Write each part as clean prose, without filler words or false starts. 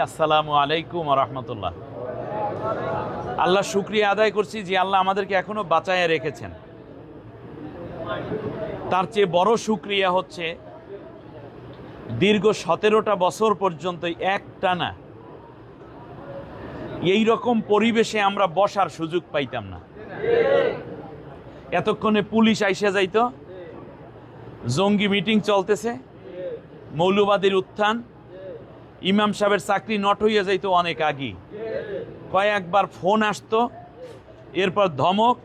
আসসালামু আলাইকুম ওয়া রাহমাতুল্লাহ। আল্লাহ শুকরিয়া আদায় করছি যে আল্লাহ আমাদেরকে এখনো বাঁচায় রেখেছেন। তার চেয়ে বড় শুকরিয়া হচ্ছে দীর্ঘ 17টা বছর পর্যন্ত একটানা এই রকম পরিবেশে আমরা বসার সুযোগ পাইতাম না। এতক্ষণে পুলিশ আইসা যাইতো, জঙ্গি মিটিং চলতেছে, মৌলবাদীর উত্থান, ইমাম সাহেবের চাকরি নট হইয়া যাইতো অনেক আগে। কয়েকবার ফোন আসতো, এরপর ধমক,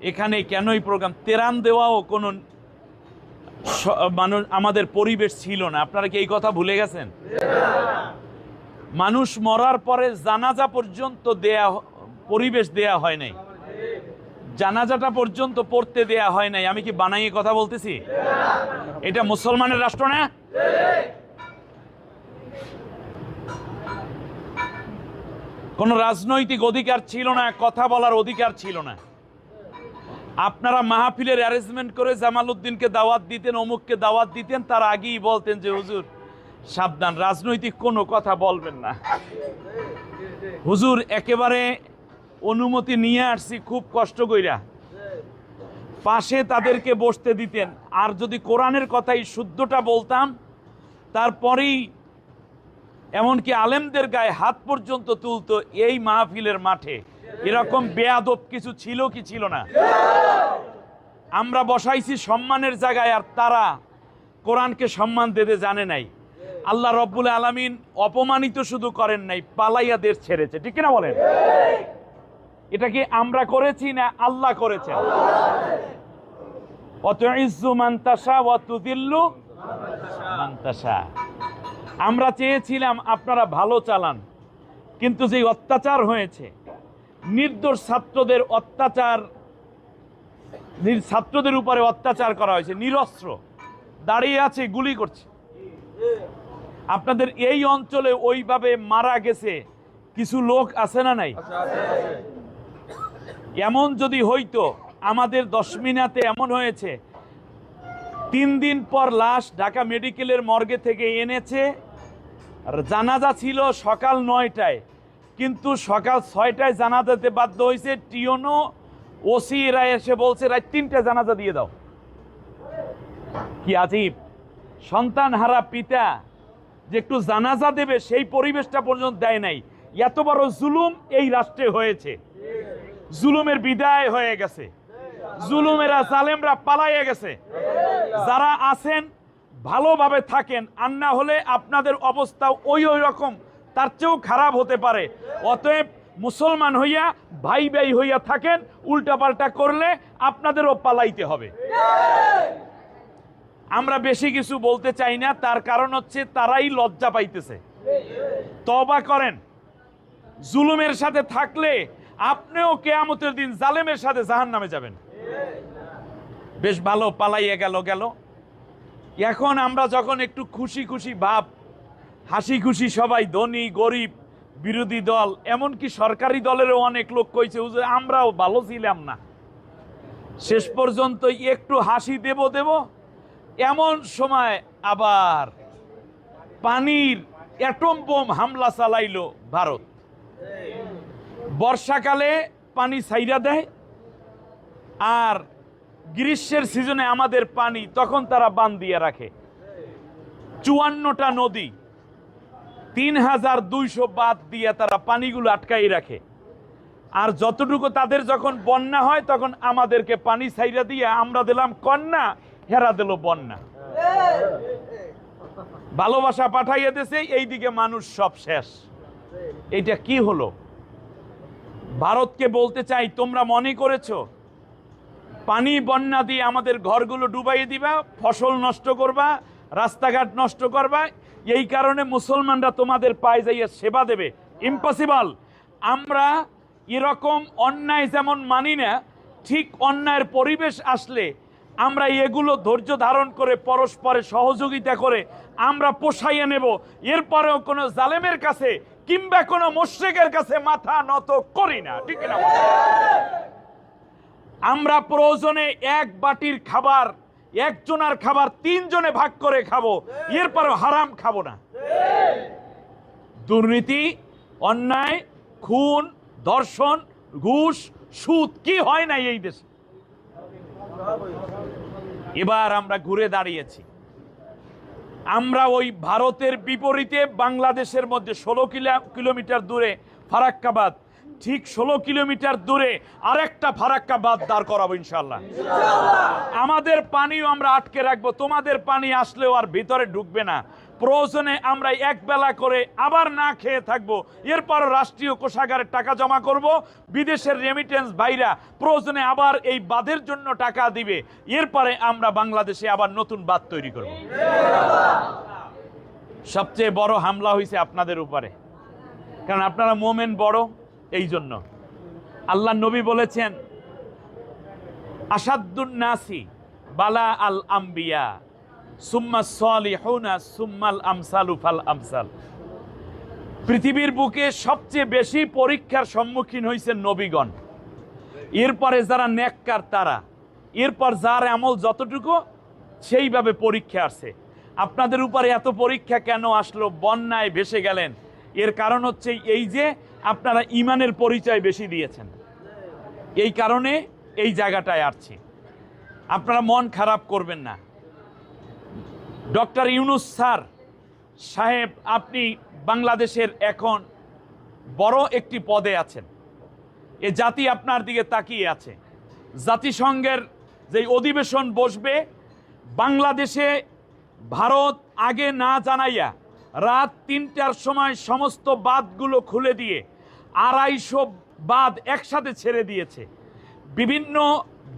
এখানে কেনই প্রোগ্রাম তেরান দেওয়াও কোনো মানুষ আমাদের পরিবেশ ছিল না। আপনারা কি এই কথা ভুলে গেছেন? মানুষ মরার পরে জানাজা পর্যন্ত পরিবেশ দেয়া হয় নাই, জানাজাটা পর্যন্ত পড়তে দেয়া হয় নাই। আমি কি বানাইয়ে কথা বলতেছি? এটা মুসলমানের রাষ্ট্র না? কোনো রাজনৈতিক অধিকার ছিল না, কথা বলার অধিকার ছিল না। আপনারা মাহফিলের অ্যারেঞ্জমেন্ট করে জামাল উদ্দিনকে দাওয়াত দিতেন, অমুককে দাওয়াত দিতেন, তার আগেই বলতেন যে হুজুর সাবধান, রাজনৈতিক কোনো কথা বলবেন না। হুজুর একেবারে অনুমতি নিয়ে আসছি খুব কষ্ট কইরা, পাশে তাদেরকে বসতে দিতেন। আর যদি কোরআনের কথাই শুদ্ধটা বলতাম, তারপরেই এমনকি আলেমদের গায়ে হাত পর্যন্ত তুলতো এই মাহফিলের মাঠে। এরকম বেয়াদব কিছু ছিল কি ছিল না? আমরা বসাইছি সম্মানের জায়গায়, আর তারা কোরআনকে সম্মান দিতে জানে নাই। আল্লাহ রব্বুল আলামিন অপমানিত শুধু করেন নাই, পালাইয়া দেশ ছেড়েছে। ঠিক কিনা বলেন? এটা কি আমরা করেছি না আল্লাহ করেছেন? অতুইজ্জু মান তাশা ওয়া তুযিল্লু মান তাশা। আমরা চেয়েছিলাম আপনারা ভালো চালান, কিন্তু যে অত্যাচার হয়েছে, নির্দোষ ছাত্রদের অত্যাচার, ছাত্রদের উপরে অত্যাচার করা হয়েছে, নিরস্ত্র দাঁড়িয়ে আছে, গুলি করছে। আপনাদের এই অঞ্চলে ওইভাবে মারা গেছে কিছু লোক আছে না নাই? এমন যদি হইতো, আমাদের দশমিনাতে এমন হয়েছে, 3 দিন পর লাশ ঢাকা মেডিকেলের মর্গে থেকে এনেছে। আর জানাজা ছিল সকাল 9টায়, কিন্তু সকাল 6টায় জানাজাতে বাধ্য হয়েছে। টিওনো ওসি এরা এসে বলছে রাত 3টায় জানাজা দিয়ে দাও। কি আজীব! সন্তান হারা পিতা যে একটু জানাজা দেবে সেই পরিবেশটা পর্যন্ত দেয় নাই। এত বড় জুলুম এই রাষ্ট্রে হয়েছে। জুলুমের বিদায় হয়ে গেছে, জুলুমেরা জালেমরা পালাইয়া গেছে। যারা আছেন ভালোভাবে থাকেন, আর না হলে আপনাদের অবস্থা ওই রকম, তার চেয়েও খারাপ হতে পারে। অতএব মুসলমান হইয়া ভাই ভাই হইয়া থাকেন, উল্টাপাল্টা করলে আপনাদেরও পালাইতে হবে। আমরা বেশি কিছু বলতে চাই না, তার কারণ হচ্ছে তারাই লজ্জা পাইতেছে। তওবা করেন। জুলুমের সাথে থাকলে আপনিও কিয়ামতের দিন জালেমের সাথে জাহান্নামে যাবেন। বেশ ভালো, পালাইয়া গেল। এখন আমরা যখন একটু খুশি খুশি ভাব, হাসি খুশি সবাই, ধনী গরিব বিরোধী দল, এমনকি সরকারি দলেরও অনেক লোক কইছে হুজুর আমরাও ভালো ছিলাম না। শেষ পর্যন্ত একটু হাসি দেব এমন সময় আবার পানির অ্যাটম বোম হামলা চালাইলো ভারত। বর্ষাকালে পানি ছাইরা দেয়, আর গ্রীষ্মের সিজনে আমাদের পানি তখন তারা বাঁধ দিয়ে রাখে। 54টা নদী, 3200 বাঁধ দিয়ে তারা পানিগুলো আটকাই রাখে। আর যতটুকু তাদের যখন বন্যা হয়, তখন আমাদেরকে পানি ছাইরা দিয়ে আমরা দিলাম কন্যা, হেরা দিল বন্যা। ভালোবাসা পাঠাইয়া দিয়েছে, এইদিকে মানুষ সব শেষ। এইটা কি হলো? ভারতকে বলতে চাই, তোমরা মনে করেছো পানি বন্যা দিয়ে আমাদের ঘরগুলো ডুবাইয়ে দিবা, ফসল নষ্ট করবা, রাস্তাঘাট নষ্ট করবা, এই কারণে মুসলমানরা তোমাদের পায়ে যাইয়া সেবা দেবে? ইম্পসিবল। আমরা এরকম অন্যায় যেমন মানি না, ঠিক অন্যায়ের পরিবেশ আসলে আমরা এগুলো ধৈর্য ধারণ করে পরস্পরে সহযোগিতা করে আমরা পোষাইয়া নেব। এরপরেও কোনো জালেমের কাছে কিংবা কোনো মুশরিকের কাছে মাথা নত করি না। ঠিক না? আমরা প্রয়োজনে এক বাটির খাবার, একজনের খাবার 3 জনে ভাগ করে খাবো, এরপরও হারাম খাবো না। দুর্নীতি, অন্যায়, খুন, ধর্ষণ, ঘুষ, সুদ কি হয় না এই দেশে? এবার আমরা ঘুরে দাঁড়িয়েছি। আমরা ওই ভারতের বিপরীতে বাংলাদেশের মধ্যে 16 কিলোমিটার দূরে ফারাক্কাবাদ, ঠিক 16 কিলোমিটার দূরে আরেকটা ফারাক্কাবাদ দাঁড় করাবো ইনশাল্লাহ। আমাদের পানিও আমরা আটকে রাখবো, তোমাদের পানি আসলেও আর ভিতরে ঢুকবে না। প্রয়োজনে আমরা এক বেলা করে আবার না খেয়ে থাকবো, এরপর রাষ্ট্রীয় কোষাগারে টাকা জমা করব, বিদেশের রেমিটেন্স ভাইরা প্রয়োজনে আবার এই বাঁধের জন্য টাকা দিবে, এরপরে আমরা বাংলাদেশে আবার নতুন বাঁধ তৈরি করব। সবচেয়ে বড় হামলা হয়েছে আপনাদের উপরে, কারণ আপনারা মোমেন বড়। এই জন্য আল্লাহ নবী বলেছেন, আসাদুন নাসি বালা আল আম্বিয়া সুম্মা সালিহুনা সুম্মাল আমসালু ফাল আমসাল। পৃথিবীর বুকে সবচেয়ে বেশি পরীক্ষার সম্মুখীন হয়েছে নবীগণ, এরপরে যারা নেককার তারা, এরপর যার আমল যতটুকু সেইভাবে পরীক্ষা আসছে। আপনাদের উপরে এত পরীক্ষা কেন আসলো? বন্যায় ভেসে গেলেন, এর কারণ হচ্ছে এই যে আপনারা ঈমানের পরিচয় বেশি দিয়েছেন, এই কারণে এই জায়গাটায় আসছি। আপনারা মন খারাপ করবেন না। ডক্টর ইউনূস স্যার সাহেব, আপনি বাংলাদেশের এখন বড় একটি পদে আছেন, এ জাতি আপনার দিকে তাকিয়ে আছে। জাতিসংঘের যে অধিবেশন বসবে, বাংলাদেশে ভারত আগে না জানাইয়া রাত 3টার সময় সমস্ত বাঁধগুলো খুলে দিয়ে 250 বাঁধ একসাথে ছেড়ে দিয়েছে। বিভিন্ন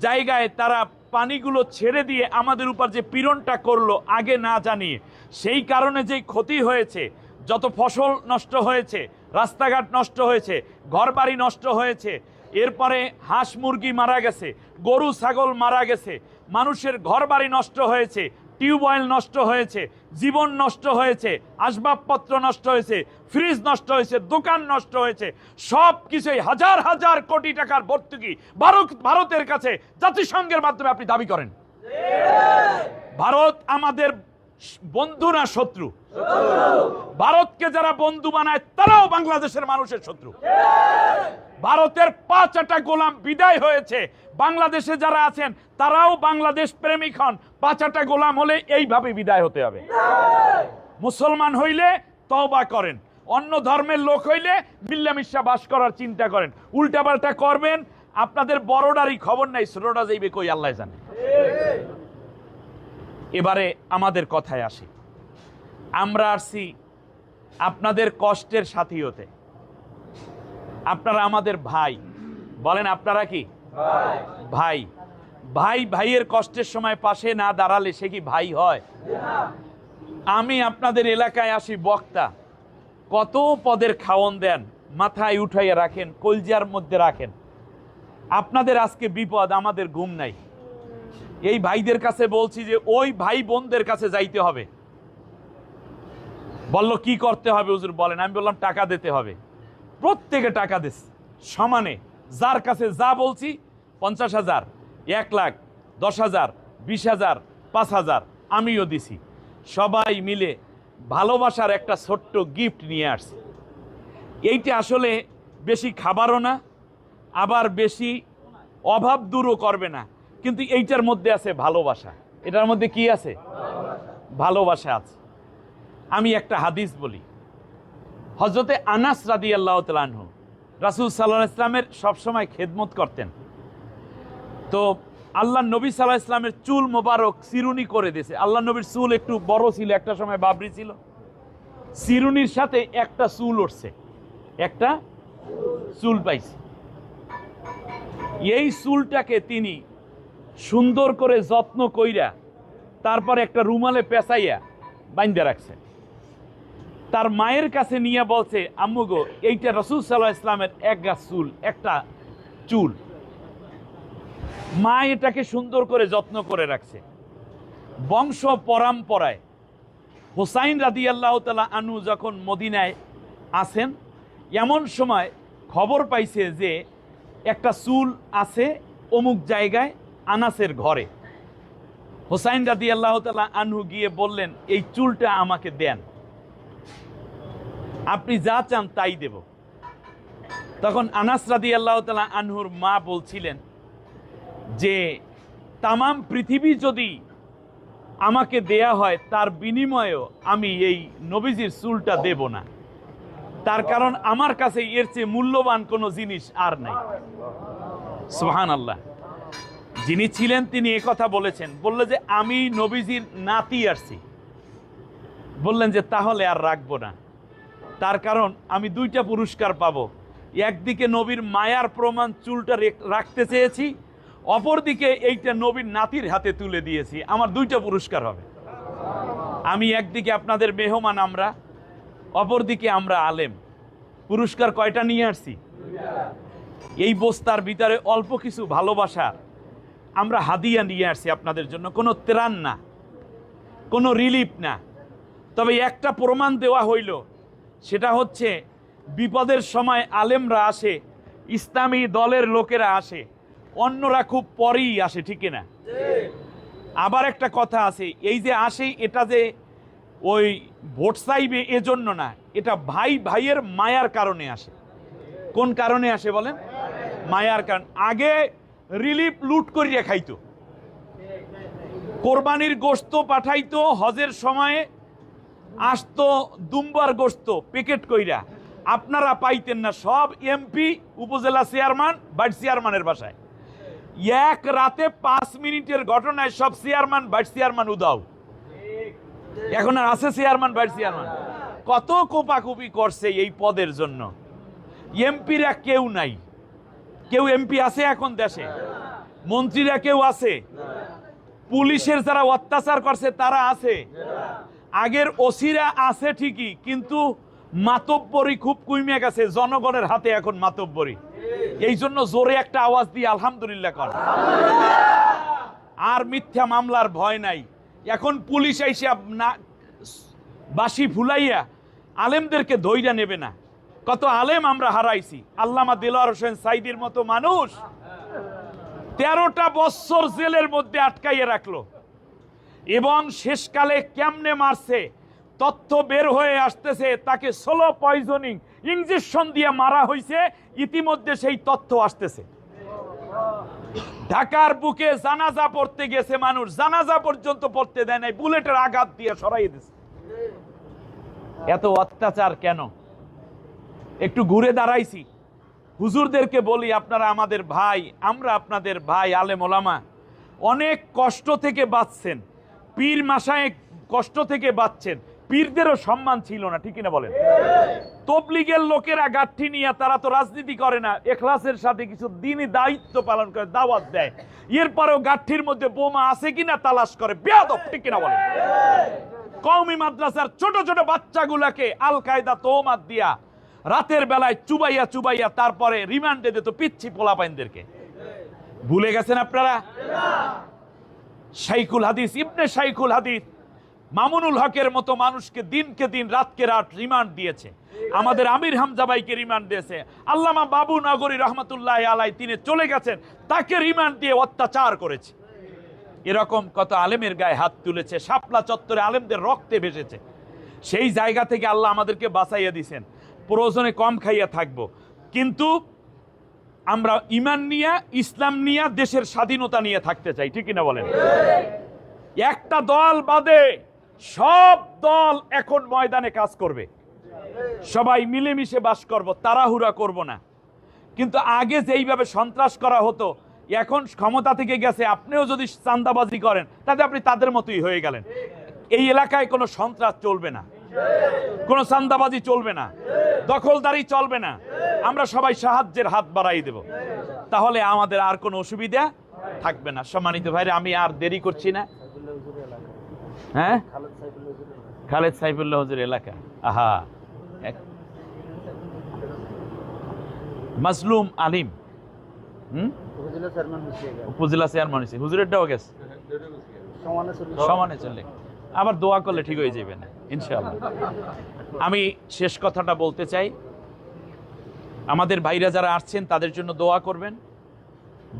জায়গায় তারা পানিগুলো ছেড়ে দিয়ে আমাদের উপর যে পীড়নটা করলো আগে না জানিয়ে, সেই কারণে যেই ক্ষতি হয়েছে, যত ফসল নষ্ট হয়েছে, রাস্তাঘাট নষ্ট হয়েছে, ঘরবাড়ি নষ্ট হয়েছে, এরপরে হাঁস মুরগি মারা গেছে, গরু ছাগল মারা গেছে, মানুষের ঘরবাড়ি নষ্ট হয়েছে, টিউবওয়েল নষ্ট হয়েছে, জীবন নষ্ট হয়েছে, আসবাবপত্র নষ্ট হয়েছে, ফ্রিজ নষ্ট হয়েছে, দোকান নষ্ট হয়েছে, সব কিছুই হাজার হাজার কোটি টাকার ভর্তুকি ভারতের কাছে জাতিসংঘের মাধ্যমে আপনি দাবি করেন। ভারত আমাদের বন্ধু না শত্রু? ভারতকে যারা বন্ধু বানায় তারাও বাংলাদেশের মানুষের শত্রু। ভারতের 5টা গোলাম বিদায় হয়েছে, বাংলাদেশে যারা আছেন তারাও বাংলাদেশ প্রেমিক হন। 5টা গোলাম হলে এইভাবে বিদায় হতে হবে। মুসলমান হইলে তওবা করেন, অন্য ধর্মের লোক হইলে মিল্লামিশা বাস করার চিন্তা করেন। উল্টাপাল্টা করবেন, আপনাদের বড়টারই খবর নাই, ছোটটা যাইবে কই আল্লাহ জানে। এবারে আমাদের কথায় আসি। আমরা আসছি আপনাদের কষ্টের সাথী হতে। আপনারা আমাদের ভাই, বলেন আপনারা কি ভাই? ভাই ভাইয়ের কষ্টের সময় পাশে না দাঁড়ালে সে কি ভাই হয়? আমি আপনাদের এলাকায় আসি বক্তা, কত পদের খাওয়ন দেন, মাথায় উঠাইয়া রাখেন, কলজার মধ্যে রাখেন। আপনাদের আজকে বিপদ, আমাদের ঘুম নাই। এই ভাইদের কাছে বলছি যে ওই ভাই বোনদের কাছে যাইতে হবে। বলল কি করতে হবে হুজুর বলেন? আমি বললাম টাকা দিতে হবে। প্রত্যেকে টাকা দিস সমানে, যার কাছে যা বলছি, 50,000, 1 লাখ, 10,000, 20,000, 5,000 আমিও দিছি। সবাই মিলে ভালোবাসার একটা ছোট্ট গিফট নিয়ে আসছি। এইটা আসলে বেশি খাবারও না, আবার বেশি অভাব দূরও করবে না, কিন্তু এইটার মধ্যে আছে ভালোবাসা। এটার মধ্যে কি আছে? ভালোবাসা আছে। আমি একটা হাদিস বলি। হযরতে আনাস রাদিয়াল্লাহু তাআলা আনহু রাসূল সাল্লাল্লাহু আলাইহি ওয়াসাল্লামের সবসময় খেদমত করতেন। তো আল্লাহ নবী সাল্লাল্লাহু আলাইহি ওয়াসাল্লামের চুল মোবারক চিরুনি করে দিয়েছে। আল্লাহ নবীর চুল একটু বড় ছিল, একটা সময় বাবরি ছিল। চিরুনির সাথে একটা চুল উঠছে, একটা চুল পাইছে। এই চুলটাকে তিনি সুন্দর করে যত্ন কইরা তারপর একটা রুমালে পেঁচাইয়া বাইন্ধে রাখছে। তার মায়ের কাছে নিয়ে বলছে, আম্মু গো, এইটা রাসূল সাল্লাল্লাহু আলাইহি ওয়াসাল্লামের এক গাছ চুল, একটা চুল। মা এটাকে সুন্দর করে যত্ন করে রাখছে। বংশ পরম্পরায় হুসাইন রাদিয়াল্লাহু তাআলা আনহু যখন মদিনায় আসেন, এমন সময় খবর পাইছে যে একটা চুল আছে অমুক জায়গায় আনাসের ঘরে। হুসাইন রাদিয়াল্লাহু তাআলা আনহু গিয়ে বললেন, এই চুলটা আমাকে দেন। আপনি যা চান তাই দেব। তখন আনাস রাদিয়াল্লাহু তাআলা আনহুর মা বলছিলেন যে তামাম পৃথিবী যদি আমাকে দেয়া হয় তার বিনিময়েও আমি এই নবীজির চুলটা দেব না, তার কারণ আমার কাছে এর চেয়ে মূল্যবান কোনো জিনিস আর নাই। সুবহানাল্লাহ। যিনি ছিলেন তিনি কথা বলেছেন, বললেন যে আমি নবীজির নাতি আসছি। বললেন যে তাহলে আর রাখবো না, তার কারণ আমি দুইটা পুরস্কার পাবো। একদিকে নবীর মায়ার প্রমাণ চুলটা রাখতে চেয়েছি, অপরদিকে এইটা নবীর নাতির হাতে তুলে দিয়েছি, আমার দুইটা পুরস্কার হবে। আমি একদিকে আপনাদের মেহমান, আমরা অপরদিকে আমরা আলেম। পুরস্কার কয়টা নিয়ে আসছি? এই বস্তার ভিতরে অল্প কিছু ভালোবাসা আমরা হাদিয়া নিয়ে আসছি আপনাদের জন্য। কোনো ত্রাণ না, কোনো রিলিফ না, তবে একটা প্রমাণ দেওয়া হইল, সেটা হচ্ছে বিপদের সময় আলেমরা আসে, ইসলামী দলের লোকেরা আসে, অন্যরা খুব পরেই আসে, ঠিক না? আবার একটা কথা আছে, এই যে আসে এটা যে ওই ভোট চাইবে এজন্য না, এটা ভাই ভাইয়ের মায়ার কারণে আসে। কোন কারণে আসে বলেন? মায়ার কারণ। আগে রিলিফ লুট করিয়া খাইতো, কোরবানির গোশত পাঠাইতো, হজের সময়ে আসতো দুম্বার গোশত প্যাকেট কইরা, আপনারা পাইতেন না। সব এমপি, উপজেলা চেয়ারম্যান, ভাইস চেয়ারম্যানের বাসায় এক রাতে 5 মিনিটের ঘটনায় সব চেয়ারম্যান ভাইস চেয়ারম্যান উদাও। এখন আর আছে চেয়ারম্যান ভাইস চেয়ারম্যান? কত কোপাকুপি করছে এই পদের জন্য। এমপিরা কেউ নাই, কেউ এমপি আছে এখন দেশে? মন্ত্রীরা কেউ আছে? পুলিশের যারা অত্যাচার করছে তারা আছে? আগের ওসিরা আছে ঠিকই, কিন্তু মাতব্বরি খুব কমে গেছে, জনগণের হাতে এখন মাতব্বরি। এই জন্য জোরে একটা আওয়াজ দিয়ে আলহামদুলিল্লাহ কর। আর মিথ্যা মামলার ভয় নাই। এখন পুলিশ আইসা না বাসি ফুলাইয়া আলেমদেরকে ধইরা নেবে না। কত আলেম আমরা হারাইছি। আল্লামা দেলোয়ার হোসেন সাইদির মতো মানুষ 13টা বছর জেলের মধ্যে আটকাইয়ে রাখলো, এবং শেষকালে কেমনে মারছে তথ্য বের হয়ে আসতেছে, তাকে স্লো পয়জনিং ইনজেকশন দিয়ে মারা হয়েছে, ইতিমধ্যে সেই তথ্য আসতেছে। ঢাকার বুকে জানাজা পড়তে গেছে মানুষ, জানাজা পর্যন্ত পড়তে দেয় নাই, বুলেটের আঘাত দিয়ে সরাই দিছে। এত অত্যাচার কেন? একটু ঘুরে দাঁড়াইছি, হুজুরদেরকে বলি আপনারা আমাদের ভাই, আমরা আপনাদের ভাই। আলেম ওলামা অনেক কষ্ট থেকে বাঁচছেন, পীর মাশায়েখ কষ্ট থেকে বাঁচছেন, পীরদেরও সম্মান ছিল না, ঠিক না বলেন? তবলিগের লোকেরা গাঠি নিয়ে, তারা তো রাজনীতি করে না, ইখলাসের সাথে কিছু দিনই দায়িত্ব পালন করে, দাওয়াত দেয়, এরপরেও গাঠির মধ্যে বোমা আছে কিনা তালাশ করে, বেয়াদব, ঠিক না বলেন? কওমি মাদ্রাসার ছোট ছোট বাচ্চাগুলাকে আল কায়দা তোহমাত দিয়া রাতের বেলায় চুবাইয়া চুবাইয়া তারপরে রিমান্ডে দিত পিচ্ছি পোলাপাইনদেরকে। ভুলে গেছেন আপনারা? শাইখুল হাদিস, ইবনে শাইখুল হাদিস মামুনুল হকের মতো মানুষকে দিনকে দিন রাতকে রাত রিমান্ড দিয়েছে। আমাদের আমির হামজা ভাইকে রিমান্ড দিয়েছে। আল্লামা বাবু নগরী রহমতুল্লাহ আলাই তিনি চলে গেছেন, তাকে রিমান্ড দিয়ে অত্যাচার করেছে। এরকম কত আলেমের গায়ে হাত তুলেছে, শাপলা চত্বরে আলেমদের রক্তে ভেসেছে। সেই জায়গা থেকে আল্লাহ আমাদেরকে বাঁচাইয়া দিয়েছেন। প্রয়োজনে কম খাইয়া থাকবো, কিন্তু আমরা ঈমান নিয়ে, ইসলাম নিয়ে, দেশের স্বাধীনতা নিয়ে থাকতে চাই, ঠিক না বলেন? একটা দল বাদে সব দল এখন ময়দানে কাজ করবে, সবাই মিলেমিশে বাস করব, তাড়াহুড়া করব না। কিন্তু আগে যেইভাবে সন্ত্রাস করা হতো, এখন ক্ষমতা থেকে গেছে, আপনিও যদি চাঁদাবাজি করেন তাতে আপনি তাদের মতোই হয়ে গেলেন। এই এলাকায় কোনো সন্ত্রাস চলবে না, কোনো চাঁদাবাজি চলবে না, দখলদারি চলবে না। আমরা সবাই সাহায্যের হাত বাড়াই দেব, তাহলে আমাদের আর কোনো অসুবিধা থাকবে না। সম্মানিত ভাইরা, আমি আর দেরি করছি না। হ্যাঁ, খালেদ সাইফুল্লাহ হুজুর এলাকা। আহা, মাজলুম আলিম, উপজেলা চেয়ারম্যান হয়েছে, হুজুরেরটাও গেছে, সমানে চলে। আবার দোয়া করলে ঠিক হয়ে যাবে না ইনশাআল্লাহ। আমি শেষ কথাটা বলতে চাই, আমাদের ভাইরা যারা আসছেন তাদের জন্য দোয়া করবেন,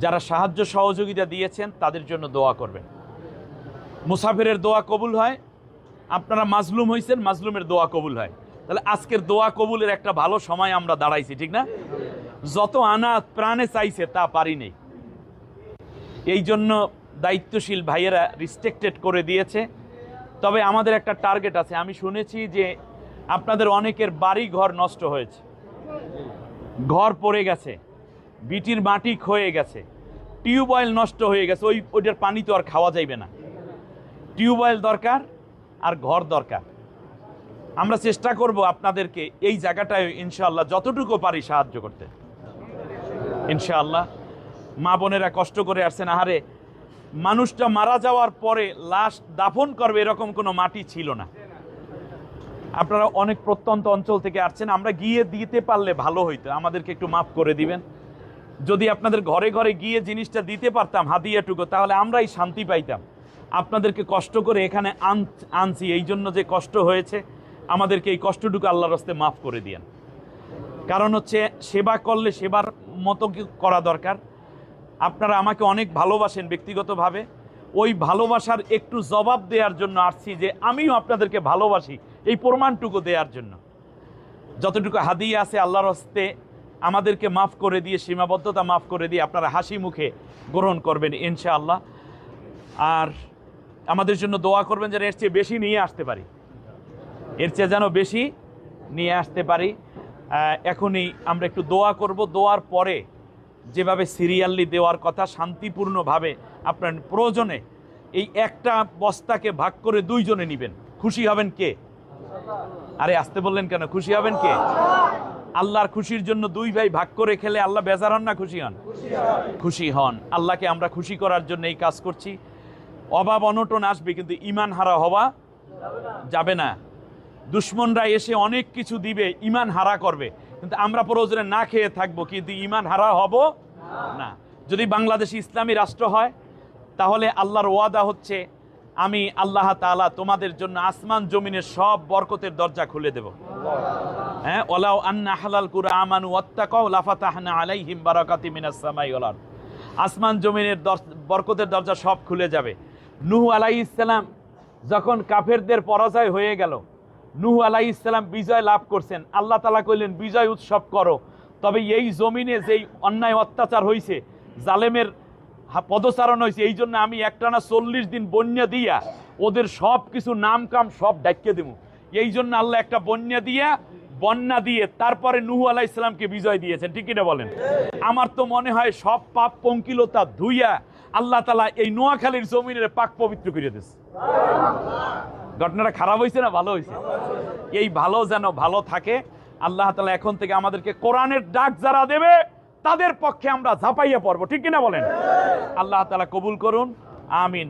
যারা সাহায্য সহযোগিতা দিয়েছেন তাদের জন্য দোয়া করবেন। মুসাফিরের দোয়া কবুল হয়, আপনারা মাজলুম হয়েছেন, মাজলুমের দোয়া কবুল হয়। তাহলে আজকের দোয়া কবুলের একটা ভালো সময় আমরা দাঁড়াইছি, ঠিক না? যত আনা প্রাণে চাইছে তা পারি নেই, এই জন্য দায়িত্বশীল ভাইয়েরা রিস্ট্রিক্টেড করে দিয়েছে। তবে আমাদের একটা টার্গেট আছে। আমি শুনেছি যে আপনাদের অনেকের বাড়ি ঘর নষ্ট হয়েছে, ঘর পড়ে গেছে, বিটির মাটি ক্ষয়ে গেছে, টিউবওয়েল নষ্ট হয়ে গেছে, ওইটার পানি তো আর খাওয়া যাইবে না। টিউবওয়েল দরকার আর ঘর দরকার। আমরা চেষ্টা করব আপনাদেরকে এই জায়গাটায় ইনশাআল্লাহ যতটুকু পারি সাহায্য করতে, ইনশাআল্লাহ। মা বোনেরা কষ্ট করে আসছেন। আহারে, মানুষটা মারা যাওয়ার পরে লাশ দাফন করবে এরকম কোনো মাটি ছিল না। আপনারা অনেক প্রত্যন্ত অঞ্চল থেকে আসছেন, আমরা গিয়ে দিতে পারলে ভালো হইতো, আমাদেরকে একটু মাফ করে দিবেন। যদি আপনাদের ঘরে ঘরে গিয়ে জিনিসটা দিতে পারতাম হাদিয়াটুকু, তাহলে আমরাই শান্তি পাইতাম। আপনাদেরকে কষ্ট করে এখানে আনছি, এই জন্য যে কষ্ট হয়েছে, আমাদেরকে এই কষ্টটুকু আল্লাহর রাস্তায় মাফ করে দিয়েন। কারণ হচ্ছে সেবা করলে সেবার মতো করা দরকার। আপনারা আমাকে অনেক ভালোবাসেন ব্যক্তিগতভাবে, ওই ভালোবাসার একটু জবাব দেওয়ার জন্য আসছি, যে আমিও আপনাদেরকে ভালোবাসি, এই প্রমাণটুকু দেওয়ার জন্য। যতটুকু হাদিয়া আছে আল্লাহর হস্তে আমাদেরকে মাফ করে দিয়ে, সীমাবদ্ধতা মাফ করে দিয়ে আপনারা হাসি মুখে গ্রহণ করবেন ইনশাআল্লাহ। আর আমাদের জন্য দোয়া করবেন যেন এর চেয়ে বেশি নিয়ে আসতে পারি, এর চেয়ে যেন বেশি নিয়ে আসতে পারি। এখনই আমরা একটু দোয়া করব। দোয়ার পরে যেভাবে সিরিয়ালি দেওয়ার কথা, শান্তিপূর্ণভাবে আপনার প্রয়োজনে এই একটা বস্তাকে ভাগ করে দুইজনে নেবেন। খুশি হবেন কে? আরে আসতে বললেন কেন? খুশি হবেন কে? আল্লাহর খুশির জন্য দুই ভাই ভাগ করে খেলে আল্লাহ বেজার হন না খুশি হন? খুশি হন। আল্লাহকে আমরা খুশি করার জন্য এই কাজ করছি। অভাব অনটন আসবে, কিন্তু ঈমান হারা হওয়া যাবে না। দুশ্মনরা এসে অনেক কিছু দিবে, ঈমান হারা করবে, কিন্তু আমরা প্রয়োজনে না খেয়ে থাকবো, কিন্তু ঈমান হারা হব না। যদি বাংলাদেশ ইসলামী রাষ্ট্র হয়, তাহলে আল্লাহর ওয়াদা হচ্ছে, আমি আল্লাহ তাআলা তোমাদের জন্য আসমান জমিনের সব বরকতের দরজা খুলে দেব। হ্যাঁ, ওয়ালাউ আন্না হালাল কুরা আমানু ওয়াত্তাকাউ লাফাতাহনা আলাইহিম বারাকাতি মিনাস সামাই ওয়াল আরদ। আসমান জমিনের বরকতের দরজা সব খুলে যাবে। নূহ আলাইহিস সালাম যখন কাফেরদের পরাজয় হয়ে গেল, নূহ আলাইহিস সালাম বিজয় লাভ করছেন, আল্লাহ তাআলা কইলেন বিজয় উৎসব করো। তবে এই জমিনে যেই অন্যায় অত্যাচার হয়েছে, জালেমের পদচারণ হয়েছে, এই জন্য আমি একটানা 40 দিন বন্যা দিয়া ওদের সব কিছু নাম কাম সব ডাক্কে দেব। এই জন্য আল্লাহ একটা বন্যা দিয়ে তারপরে নূহ আলাইহিস সালামকে বিজয় দিয়েছেন, ঠিক কিনা বলেন? আমার তো মনে হয় সব পাপ পঙ্কিলতা ধুইয়া আল্লাহ তাআলা এই নোয়াখালীর জমিনের পাক পবিত্র করে দিয়েছে। ঘটনাটা খারাপ হয়েছে না ভালো হয়েছে? এই ভালো যেন ভালো থাকে। আল্লাহ তাআলা এখন থেকে আমাদেরকে কোরআনের ডাক যারা দেবে তাদের পক্ষে আমরা ঝাঁপাইয়া পড়বো, ঠিক কিনা বলেন? আল্লাহ তাআলা কবুল করুন, আমিন।